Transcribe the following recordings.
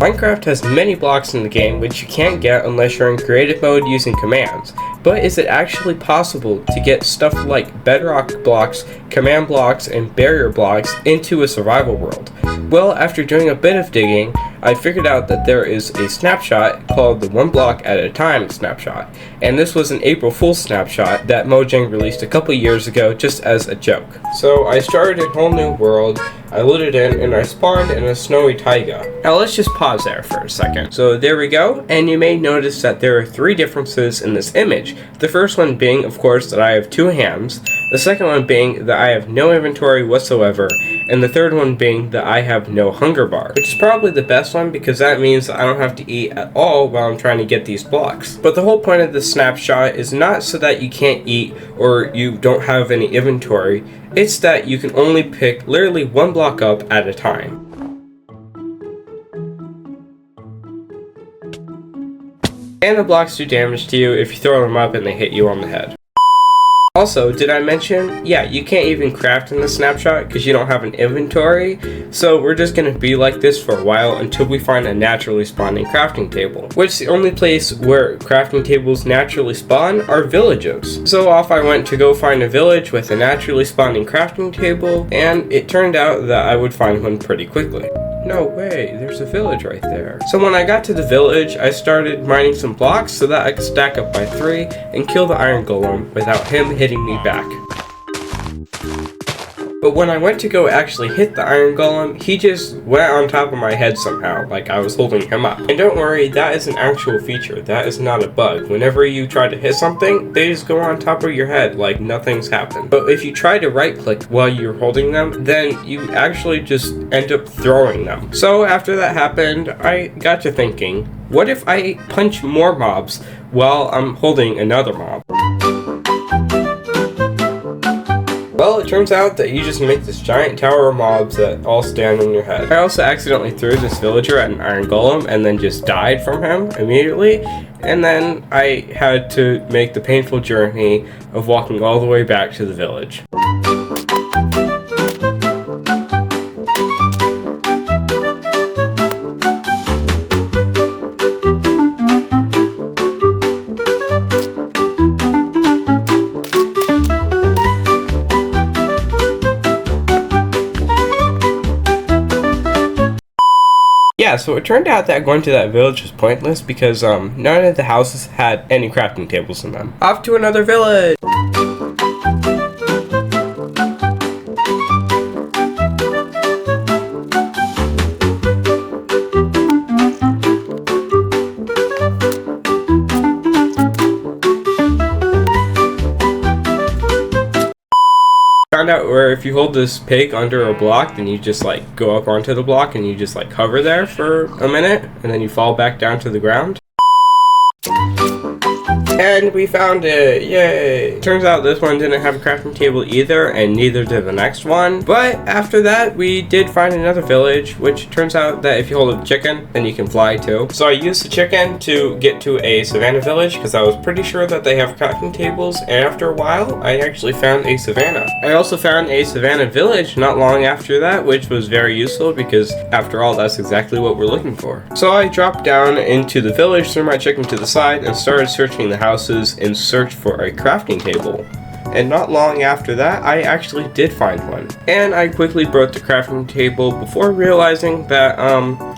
Minecraft has many blocks in the game which you can't get unless you're in creative mode using commands, but is it actually possible to get stuff like bedrock blocks, command blocks, and barrier blocks into a survival world? Well, after doing a bit of digging, I figured out that there is a snapshot called the One Block at a Time snapshot, and this was an April Fool's snapshot that Mojang released a couple years ago just as a joke. So I started a whole new world, I loaded in, and I spawned in a snowy taiga. Now let's just pause there for a second. So there we go, and you may notice that there are three differences in this image. The first one being, of course, that I have two hands, the second one being that I have no inventory whatsoever, and the third one being that I have no hunger bar, which is probably the best one because that means that I don't have to eat at all while I'm trying to get these blocks. But the whole point of this snapshot is not so that you can't eat or you don't have any inventory, it's that you can only pick literally one block up at a time. And the blocks do damage to you if you throw them up and they hit you on the head. Also, did I mention, yeah, you can't even craft in the snapshot because you don't have an inventory, so we're just going to be like this for a while until we find a naturally spawning crafting table, which the only place where crafting tables naturally spawn are villages. So off I went to go find a village with a naturally spawning crafting table, and it turned out that I would find one pretty quickly. No way, there's a village right there. So when I got to the village, I started mining some blocks so that I could stack up by 3 and kill the iron golem without him hitting me back. But when I went to go actually hit the iron golem, he just went on top of my head somehow, like I was holding him up. And don't worry, that is an actual feature, that is not a bug. Whenever you try to hit something, they just go on top of your head like nothing's happened. But if you try to right click while you're holding them, then you actually just end up throwing them. So after that happened, I got to thinking, what if I punch more mobs while I'm holding another mob? Well, it turns out that you just make this giant tower of mobs that all stand on your head. I also accidentally threw this villager at an iron golem and then just died from him immediately. And then I had to make the painful journey of walking all the way back to the village. Yeah, so it turned out that going to that village was pointless because none of the houses had any crafting tables in them. Off to another village! Found out where if you hold this pig under a block, then you just like go up onto the block and you just like hover there for a minute and then you fall back down to the ground. And we found it! Yay! Turns out this one didn't have a crafting table either, and neither did the next one. But after that, we did find another village, which turns out that if you hold a chicken, then you can fly too. So I used the chicken to get to a savannah village, because I was pretty sure that they have crafting tables, and after a while, I actually found a savannah. I also found a savannah village not long after that, which was very useful, because after all, that's exactly what we're looking for. So I dropped down into the village, threw my chicken to the side, and started searching the houses in search for a crafting table. And not long after that, I actually did find one. And I quickly broke the crafting table before realizing that,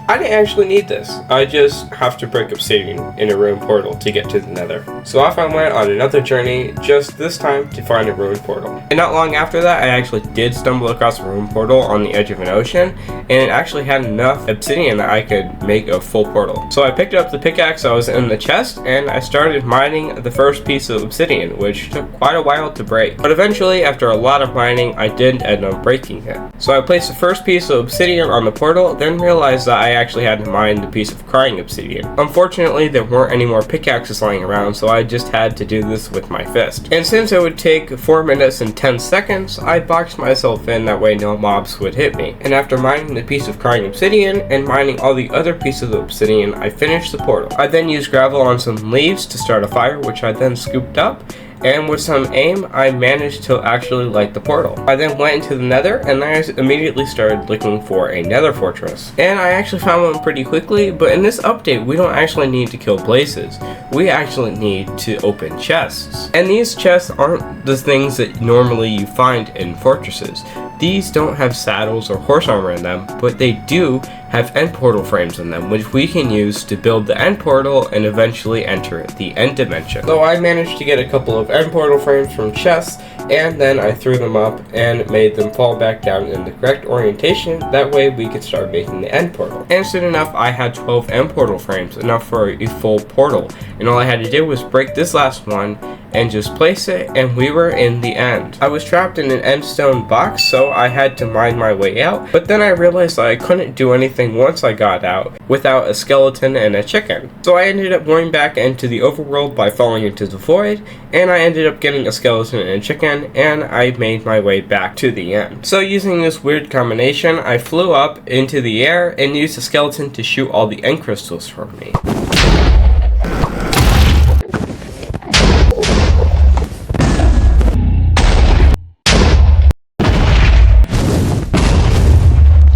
I didn't actually need this. I just have to break obsidian in a ruined portal to get to the nether. So off I went on another journey, just this time to find a ruined portal. And not long after that, I actually did stumble across a ruined portal on the edge of an ocean, and it actually had enough obsidian that I could make a full portal. So I picked up the pickaxe that was in the chest, and I started mining the first piece of obsidian, which took quite a while to break. But eventually, after a lot of mining, I did end up breaking it. So I placed the first piece of obsidian on the portal, then realized that I actually had to mine the piece of crying obsidian. Unfortunately, there weren't any more pickaxes lying around, so I just had to do this with my fist. And since it would take 4 minutes and 10 seconds, I boxed myself in, that way no mobs would hit me. And after mining the piece of crying obsidian and mining all the other pieces of obsidian, I finished the portal. I then used gravel on some leaves to start a fire, which I then scooped up, and with some aim, I managed to actually light the portal. I then went into the nether, and I immediately started looking for a nether fortress. And I actually found one pretty quickly, but in this update, we don't actually need to kill blazes. We actually need to open chests. And these chests aren't the things that normally you find in fortresses. These don't have saddles or horse armor in them, but they do have end portal frames in them, which we can use to build the end portal and eventually enter the end dimension. So I managed to get a couple of end portal frames from chests, and then I threw them up and made them fall back down in the correct orientation. That way we could start making the end portal. And soon enough, I had 12 end portal frames, enough for a full portal. And all I had to do was break this last one and just place it, and we were in the end. I was trapped in an end stone box, so I had to mine my way out, but then I realized that I couldn't do anything once I got out without a skeleton and a chicken. So I ended up going back into the overworld by falling into the void, and I ended up getting a skeleton and a chicken, and I made my way back to the end. So using this weird combination, I flew up into the air and used the skeleton to shoot all the end crystals from me.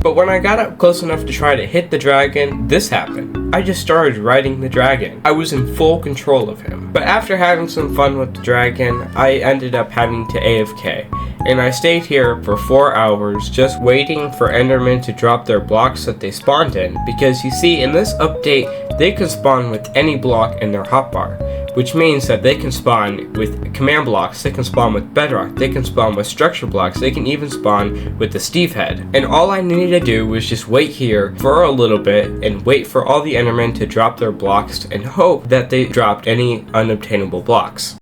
But when I got up close enough to try to hit the dragon, this happened. I just started riding the dragon. I was in full control of him. But after having some fun with the dragon, I ended up having to AFK. And I stayed here for 4 hours just waiting for Endermen to drop their blocks that they spawned in, because you see, in this update, they can spawn with any block in their hotbar, which means that they can spawn with command blocks, they can spawn with bedrock, they can spawn with structure blocks, they can even spawn with the Steve head. And all I needed to do was just wait here for a little bit and wait for all the Endermen to drop their blocks and hope that they dropped any unobtainable blocks.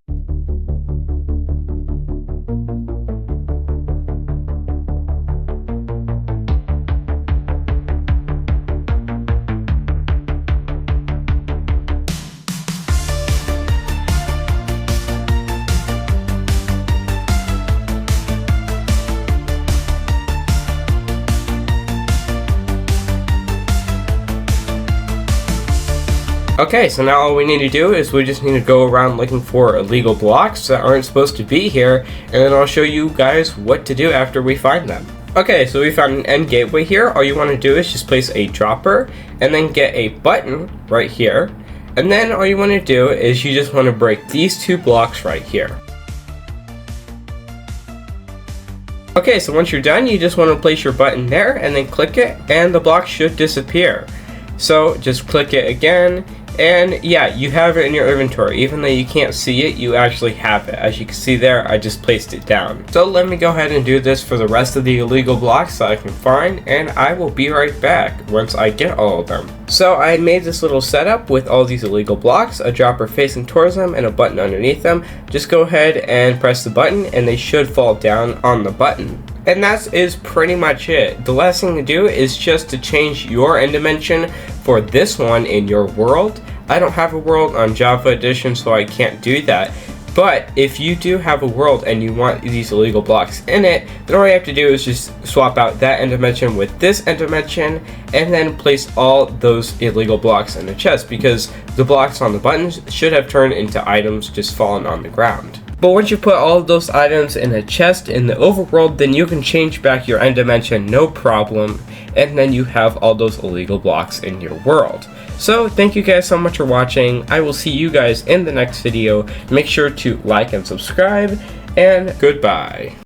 Okay, so now all we need to do is we just need to go around looking for illegal blocks that aren't supposed to be here, and then I'll show you guys what to do after we find them. Okay, so we found an end gateway here. All you want to do is just place a dropper and then get a button right here, and then all you want to do is you just want to break these 2 blocks right here. Okay, so once you're done, you just want to place your button there and then click it, and the block should disappear. So just click it again, and yeah, you have it in your inventory. Even though you can't see it, you actually have it. As you can see there, I just placed it down. So let me go ahead and do this for the rest of the illegal blocks that I can find, and I will be right back once I get all of them. So I made this little setup with all these illegal blocks, a dropper facing towards them and a button underneath them. Just go ahead and press the button and they should fall down on the button. And that is pretty much it. The last thing to do is just to change your end dimension for this one in your world. I don't have a world on Java Edition, so I can't do that. But if you do have a world and you want these illegal blocks in it, then all you have to do is just swap out that end dimension with this end dimension, and then place all those illegal blocks in the chest, because the blocks on the buttons should have turned into items just falling on the ground. But once you put all of those items in a chest in the overworld, then you can change back your end dimension, no problem, and then you have all those illegal blocks in your world. So thank you guys so much for watching. I will see you guys in the next video. Make sure to like and subscribe, and goodbye.